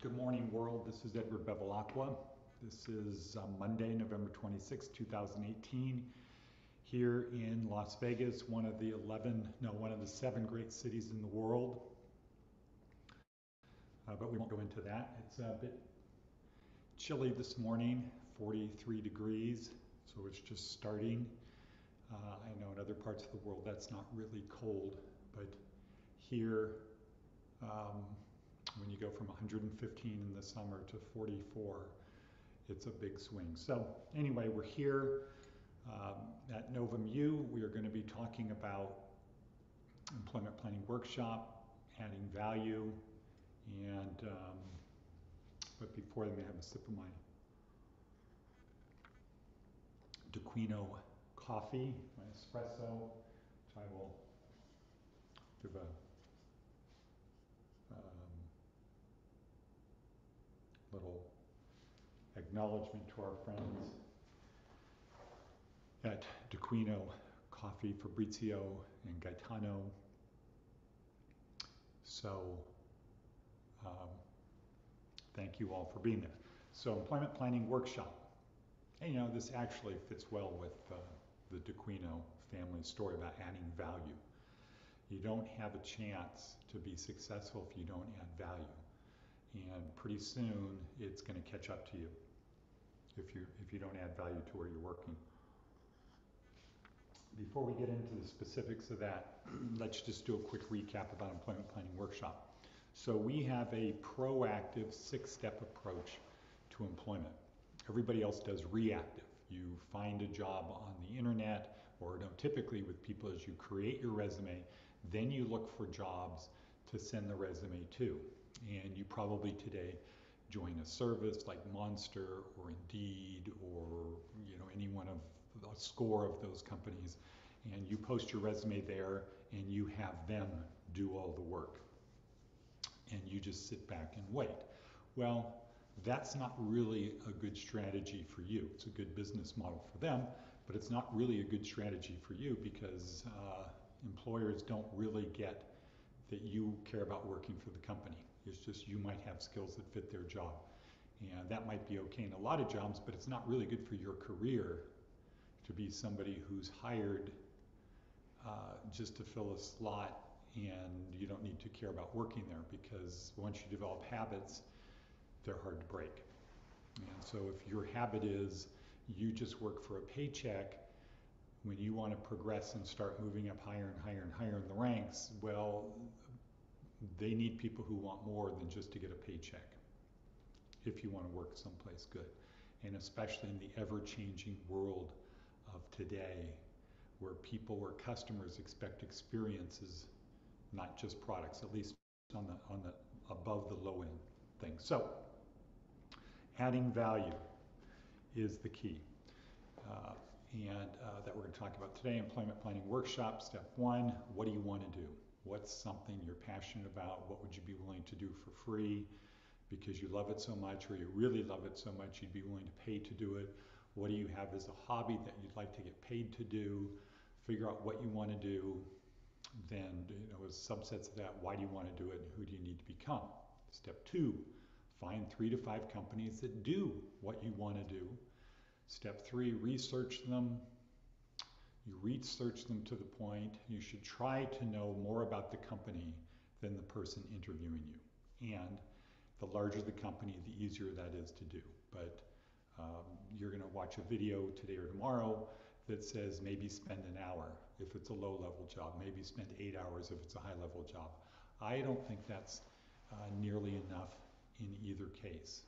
Good morning, world. This is Edward Bevilacqua. This is Monday, November 26, 2018, here in Las Vegas, one of the 7 great cities in the world. But we won't go into that. It's a bit chilly this morning, 43 degrees, so it's just starting. I know in other parts of the world that's not really cold, but here, when you go from 115 in the summer to 44, it's a big swing. So anyway, we're here at Novum-U. We are going to be talking about employment planning workshop, adding value, and but before that, I have a sip of my Duquino coffee, my espresso, which I will give a little acknowledgement to our friends at Duquino Coffee, Fabrizio and Gaetano. So thank you all for being there. So employment planning workshop. And this actually fits well with the Duquino family story about adding value. You don't have a chance to be successful if you don't add value. And pretty soon it's going to catch up to you if you don't add value to where you're working. Before we get into the specifics of that, let's just do a quick recap about employment planning workshop. So we have a proactive 6-step approach to employment. Everybody else does reactive. You find a job on the internet, or typically with people, as you create your resume, then you look for jobs to send the resume to. And you probably today join a service like Monster or Indeed or any one of a score of those companies, and you post your resume there and you have them do all the work. And you just sit back and wait. Well, that's not really a good strategy for you. It's a good business model for them, but it's not really a good strategy for you because employers don't really get that you care about working for the company. It's just you might have skills that fit their job. And that might be okay in a lot of jobs, but it's not really good for your career to be somebody who's hired just to fill a slot, and you don't need to care about working there, because once you develop habits, they're hard to break. And so if your habit is you just work for a paycheck, when you want to progress and start moving up higher and higher and higher in the ranks, well, they need people who want more than just to get a paycheck if you want to work someplace good. And especially in the ever-changing world of today, where customers expect experiences, not just products, at least on the above the low end thing. So adding value is the key. That we're going to talk about today. Employment planning workshop, step 1, what do you want to do? What's something you're passionate about? What would you be willing to do for free because you love it so much, or you really love it so much you'd be willing to pay to do it? What do you have as a hobby that you'd like to get paid to do? Figure out what you want to do. Then, as subsets of that, why do you want to do it and who do you need to become? Step 2, find 3 to 5 companies that do what you want to do. Step 3, research them. You research them to the point you should try to know more about the company than the person interviewing you. And the larger the company, the easier that is to do. But you're going to watch a video today or tomorrow that says maybe spend an hour if it's a low-level job, maybe spend 8 hours if it's a high-level job. I don't think that's nearly enough in either case.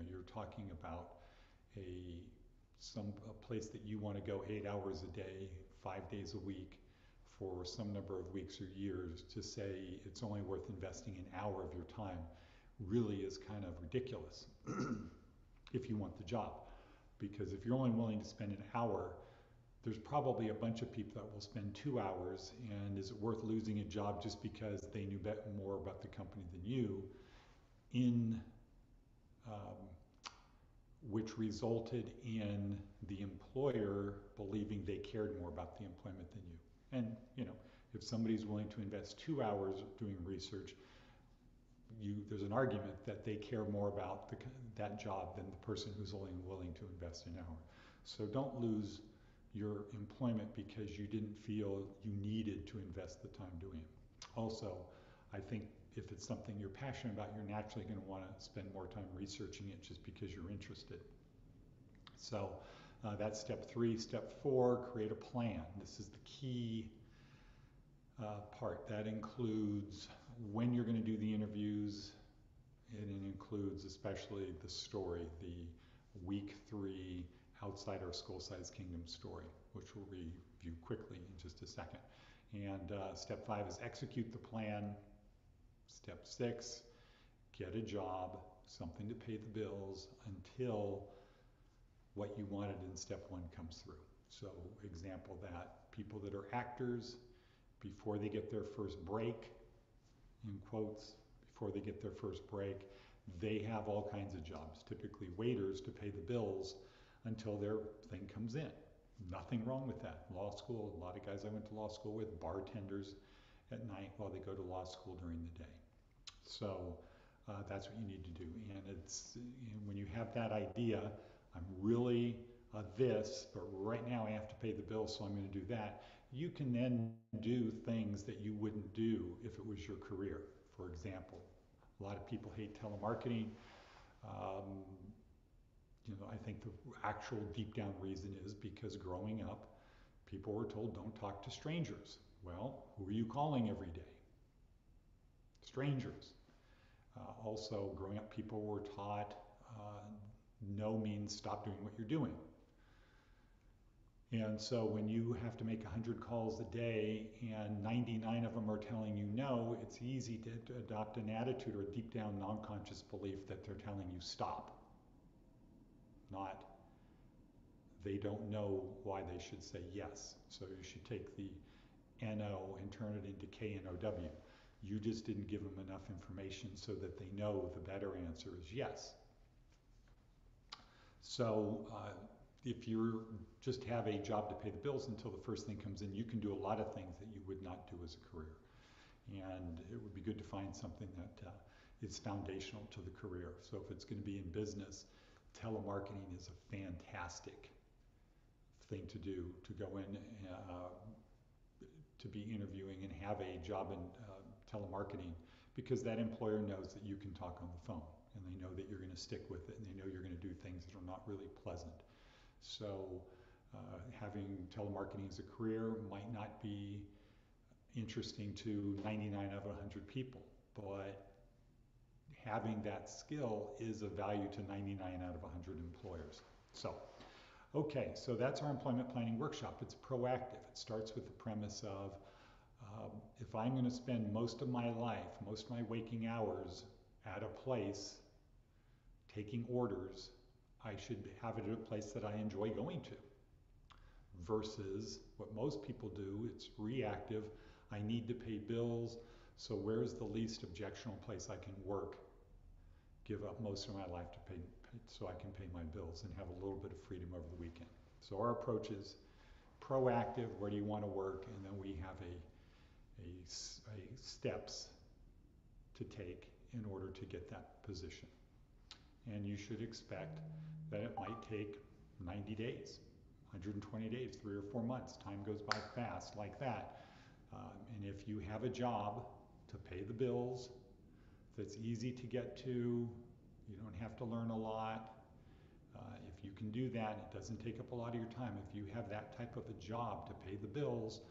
You're talking about a place that you want to go 8 hours a day, 5 days a week for some number of weeks or years. To say it's only worth investing an hour of your time really is kind of ridiculous if you want the job. Because if you're only willing to spend an hour, there's probably a bunch of people that will spend 2 hours, and is it worth losing a job just because they knew more about the company than you, which resulted in the employer believing they cared more about the employment than you. And if somebody's willing to invest 2 hours doing research, there's an argument that they care more about that job than the person who's only willing to invest an hour. So don't lose your employment because you didn't feel you needed to invest the time doing it. Also, I think if it's something you're passionate about, you're naturally going to want to spend more time researching it just because you're interested. So that's step 3. Step 4, create a plan. This is the key part. That includes when you're going to do the interviews, and it includes especially the story, the week 3 outside our school size kingdom story, which we'll review quickly in just a second. And step 5 is execute the plan. Step 6, get a job, something to pay the bills until what you wanted in step 1 comes through. So example that, people that are actors, before they get their first break, in quotes, before they get their first break, they have all kinds of jobs, typically waiters to pay the bills until their thing comes in. Nothing wrong with that. Law school, a lot of guys I went to law school with, bartenders at night while they go to law school during the day. So that's what you need to do. And it's when you have that idea, I'm really this, but right now I have to pay the bills, so I'm going to do that. You can then do things that you wouldn't do if it was your career. For example, a lot of people hate telemarketing. I think the actual deep down reason is because growing up, people were told don't talk to strangers. Well, who are you calling every day? Strangers. Also, growing up, people were taught no means stop doing what you're doing. And so when you have to make 100 calls a day and 99 of them are telling you no, it's easy to adopt an attitude or a deep down non-conscious belief that they're telling you stop. Not they don't know why they should say yes. So you should take the NO and turn it into KNOW. You just didn't give them enough information so that they know the better answer is yes. So if you just have a job to pay the bills until the first thing comes in, you can do a lot of things that you would not do as a career. And it would be good to find something that is foundational to the career. So if it's going to be in business, telemarketing is a fantastic thing to do, to go in to be interviewing and have a job in telemarketing, because that employer knows that you can talk on the phone and they know that you're going to stick with it and they know you're going to do things that are not really pleasant. So having telemarketing as a career might not be interesting to 99 out of 100 people, but having that skill is of value to 99 out of 100 employers. So, okay, so that's our employment planning workshop. It's proactive. It starts with the premise of if I'm going to spend most of my life, most of my waking hours at a place taking orders, I should have it at a place that I enjoy going to. Versus what most people do, it's reactive. I need to pay bills, so where's the least objectionable place I can work, give up most of my life to pay so I can pay my bills and have a little bit of freedom over the weekend. So our approach is proactive, where do you want to work, and then we have a steps to take in order to get that position. And you should expect that it might take 90 days, 120 days, 3 or 4 months. Time goes by fast like that. And if you have a job to pay the bills, that's easy to get to, you don't have to learn a lot. If you can do that, it doesn't take up a lot of your time. If you have that type of a job to pay the bills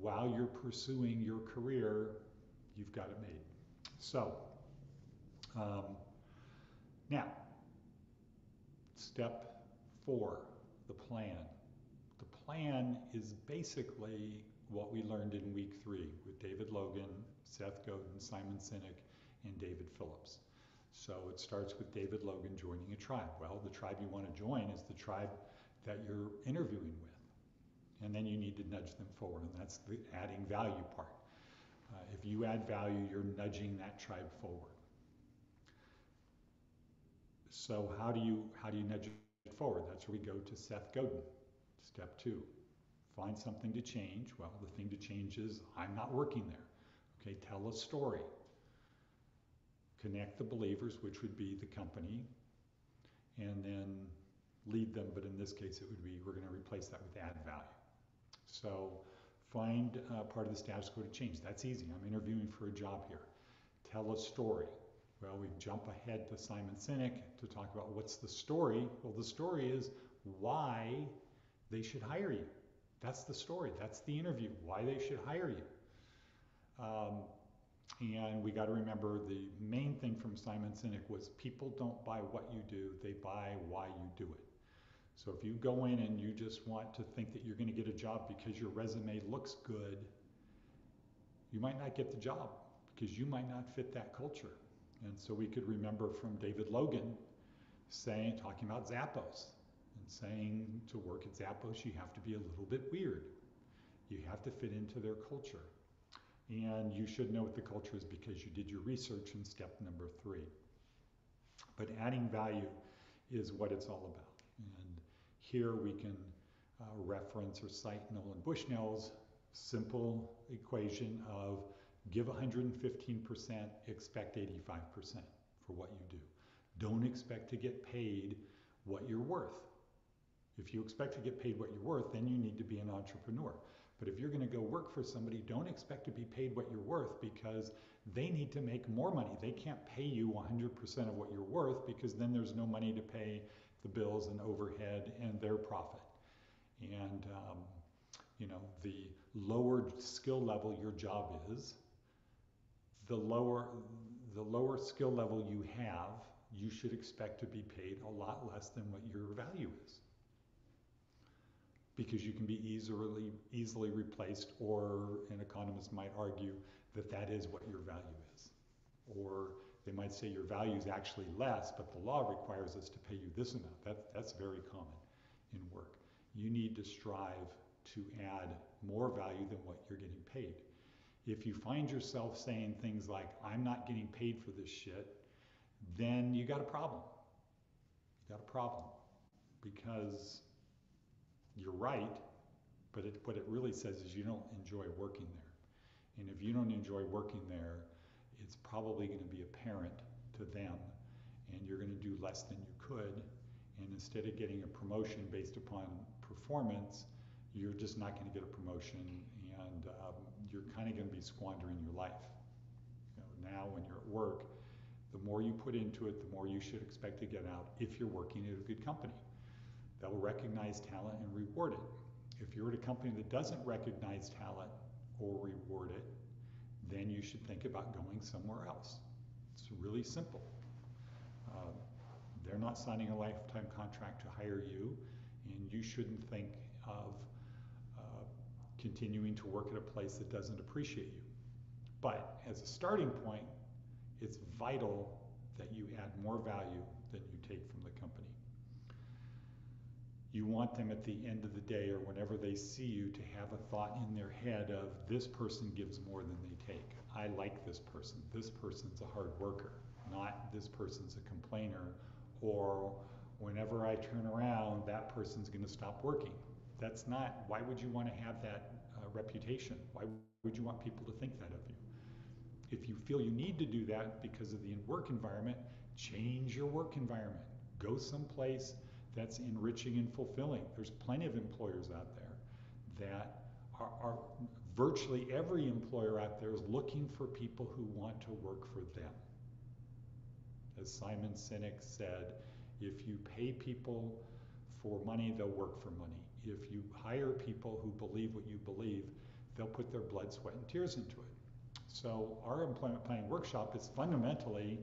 while you're pursuing your career, you've got it made. So, now, step 4, the plan. The plan is basically what we learned in week 3 with David Logan, Seth Godin, Simon Sinek, and David Phillips. So it starts with David Logan joining a tribe. Well, the tribe you want to join is the tribe that you're interviewing with. And then you need to nudge them forward, and that's the adding value part. If you add value, you're nudging that tribe forward. So how do you nudge it forward? That's where we go to Seth Godin. Step 2, find something to change. Well, the thing to change is I'm not working there. Okay, tell a story. connect the believers, which would be the company, and then lead them, but in this case it would be, we're going to replace that with add value. So find part of the status quo to change. That's easy. I'm interviewing for a job here. Tell a story. Well, we jump ahead to Simon Sinek to talk about what's the story. Well, the story is why they should hire you. That's the story. That's the interview, why they should hire you. And we got to remember the main thing from Simon Sinek was people don't buy what you do, they buy why you do it. So if you go in and you just want to think that you're going to get a job because your resume looks good, you might not get the job because you might not fit that culture. And so we could remember from David Logan talking about Zappos and saying to work at Zappos, you have to be a little bit weird. You have to fit into their culture. And you should know what the culture is because you did your research in step number 3. But adding value is what it's all about. And here we can reference or cite Nolan Bushnell's simple equation of give 115%, expect 85% for what you do. Don't expect to get paid what you're worth. If you expect to get paid what you're worth, then you need to be an entrepreneur. But if you're going to go work for somebody, don't expect to be paid what you're worth because they need to make more money. They can't pay you 100% of what you're worth because then there's no money to pay the bills and overhead and their profit. And the lower skill level your job is, the lower skill level you have, you should expect to be paid a lot less than what your value is. Because you can be easily replaced, or an economist might argue that that is what your value is. Or they might say your value is actually less, but the law requires us to pay you this amount. That's very common in work. You need to strive to add more value than what you're getting paid. If you find yourself saying things like, I'm not getting paid for this shit, then you got a problem. You got a problem. Because you're right, but what it really says is you don't enjoy working there. And if you don't enjoy working there, it's probably going to be apparent to them, and you're going to do less than you could. And instead of getting a promotion based upon performance, you're just not going to get a promotion, and you're kind of going to be squandering your life. Now when you're at work, the more you put into it, the more you should expect to get out if you're working at a good company. That will recognize talent and reward it. If you're at a company that doesn't recognize talent or reward it, then you should think about going somewhere else. It's really simple. They're not signing a lifetime contract to hire you, and you shouldn't think of continuing to work at a place that doesn't appreciate you. But as a starting point, it's vital that you add more value than you take from the company. You want them at the end of the day or whenever they see you to have a thought in their head of, this person gives more than they take. I like this person. This person's a hard worker, not this person's a complainer, or whenever I turn around, that person's going to stop working. That's not, why would you want to have that reputation? Why would you want people to think that of you? If you feel you need to do that because of the work environment, change your work environment. Go someplace that's enriching and fulfilling. There's plenty of employers out there that are virtually every employer out there is looking for people who want to work for them. As Simon Sinek said, if you pay people for money, they'll work for money. If you hire people who believe what you believe, they'll put their blood, sweat, and tears into it. So our employment planning workshop is fundamentally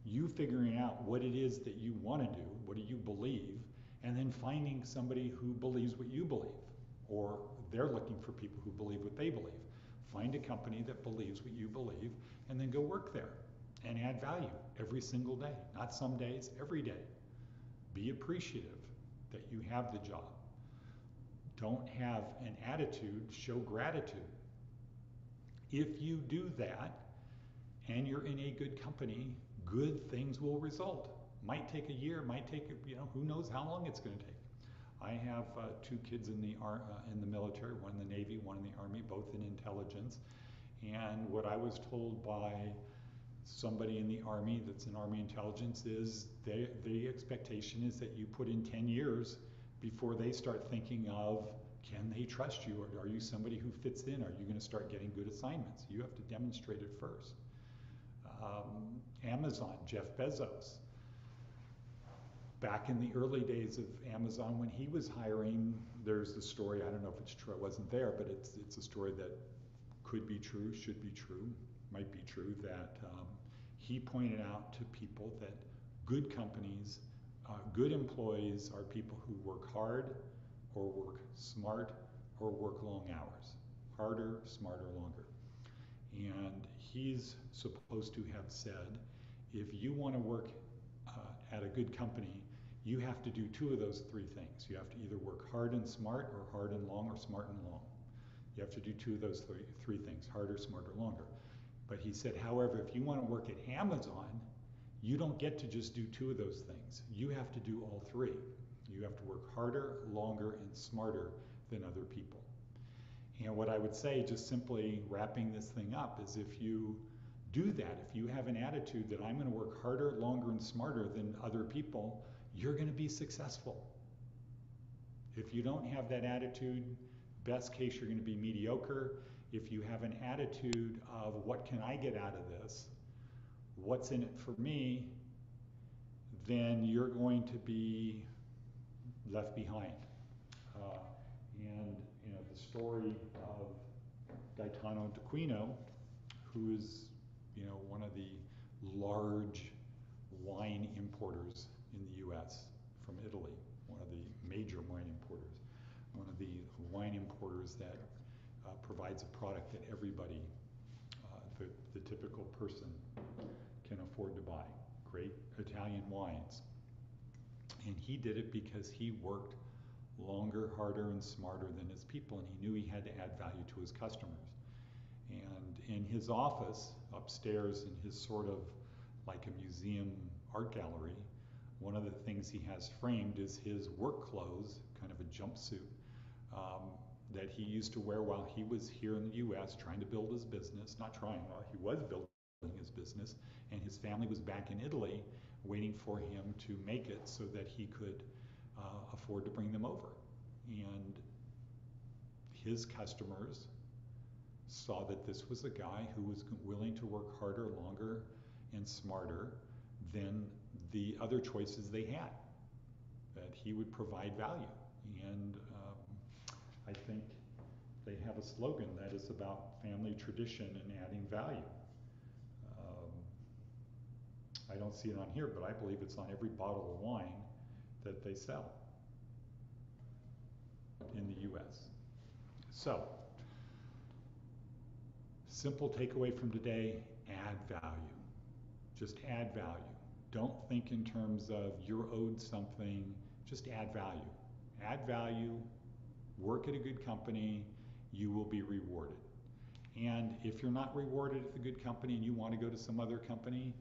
you figuring out what it is that you want to do, what do you believe, and then finding somebody who believes what you believe, or they're looking for people who believe what they believe. Find a company that believes what you believe, and then go work there and add value every single day, not some days, every day. Be appreciative that you have the job. Don't have an attitude, show gratitude. If you do that, and you're in a good company, good things will result. Might take a year, might take, who knows how long it's going to take. I have 2 kids in the military, one in the Navy, one in the Army, both in intelligence. And what I was told by somebody in the Army that's in Army intelligence is the expectation is that you put in 10 years before they start thinking of, can they trust you, or are you somebody who fits in? Are you going to start getting good assignments? You have to demonstrate it first. Amazon, Jeff Bezos. Back in the early days of Amazon, when he was hiring, there's the story, I don't know if it's true, I wasn't there, but it's a story that could be true, should be true, might be true, that he pointed out to people that good companies, good employees are people who work hard or work smart or work long hours. Harder, smarter, longer. And he's supposed to have said, if you want to work at a good company, you have to do two of those three things. You have to either work hard and smart, or hard and long, or smart and long. You have to do two of those three things, harder, smarter, longer. But he said, however, if you want to work at Amazon, you don't get to just do two of those things. You have to do all three. You have to work harder, longer, and smarter than other people. And what I would say, just simply wrapping this thing up, is if you do that, if you have an attitude that I'm going to work harder, longer, and smarter than other people, you're going to be successful. If you don't have that attitude, best case, you're going to be mediocre. If you have an attitude of what can I get out of this, what's in it for me, then you're going to be left behind. And you know, the story of Gaetano d'Aquino, who is one of the large wine importers in the U.S. from Italy, one of the major wine importers, one of the wine importers that provides a product that everybody, the typical person, can afford to buy. Great Italian wines. And he did it because he worked longer, harder, and smarter than his people, and he knew he had to add value to his customers. And in his office, upstairs in his sort of like a museum art gallery, one of the things he has framed is his work clothes, kind of a jumpsuit, that he used to wear while he was here in the US trying to build his business, not trying, well, he was building his business, and his family was back in Italy waiting for him to make it so that he could afford to bring them over. And his customers saw that this was a guy who was willing to work harder, longer, and smarter than the other choices they had, that he would provide value. And I think they have a slogan that is about family tradition and adding value. I don't see it on here, but I believe it's on every bottle of wine that they sell in the US. So, simple takeaway from today, add value. Just add value. Don't think in terms of you're owed something, just add value. Add value, work at a good company, you will be rewarded. And if you're not rewarded at the good company and you want to go to some other company,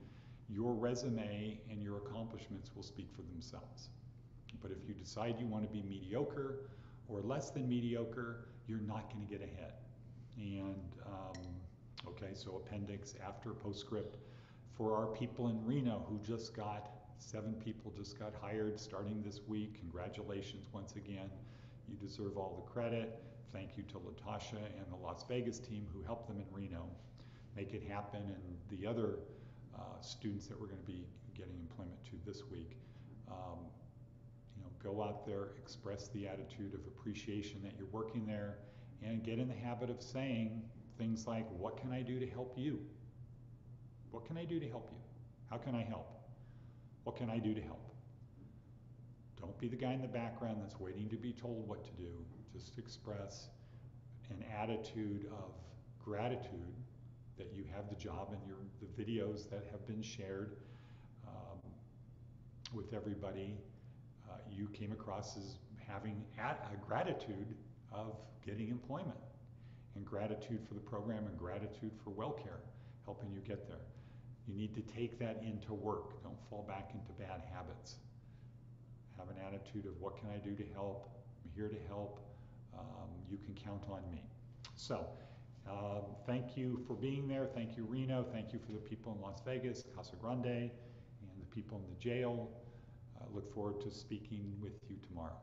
your resume and your accomplishments will speak for themselves. But if you decide you want to be mediocre or less than mediocre, you're not going to get ahead. And okay, so appendix after postscript for our people in Reno who just got, 7 people just got hired starting this week. Congratulations once again. You deserve all the credit. Thank you to Latasha and the Las Vegas team who helped them in Reno make it happen, and the other students that we're going to be getting employment to this week. Go out there, express the attitude of appreciation that you're working there, and get in the habit of saying things like, what can I do to help you? What can I do to help you? How can I help? What can I do to help? Don't be the guy in the background that's waiting to be told what to do. Just express an attitude of gratitude that you have the job, and the videos that have been shared with everybody, you came across as having a gratitude of getting employment, and gratitude for the program, and gratitude for WellCare helping you get there. You need to take that into work. Don't fall back into bad habits. Have an attitude of what can I do to help? I'm here to help. You can count on me. So Thank you for being there. Thank you, Reno. Thank you for the people in Las Vegas, Casa Grande, and the people in the jail. Look forward to speaking with you tomorrow.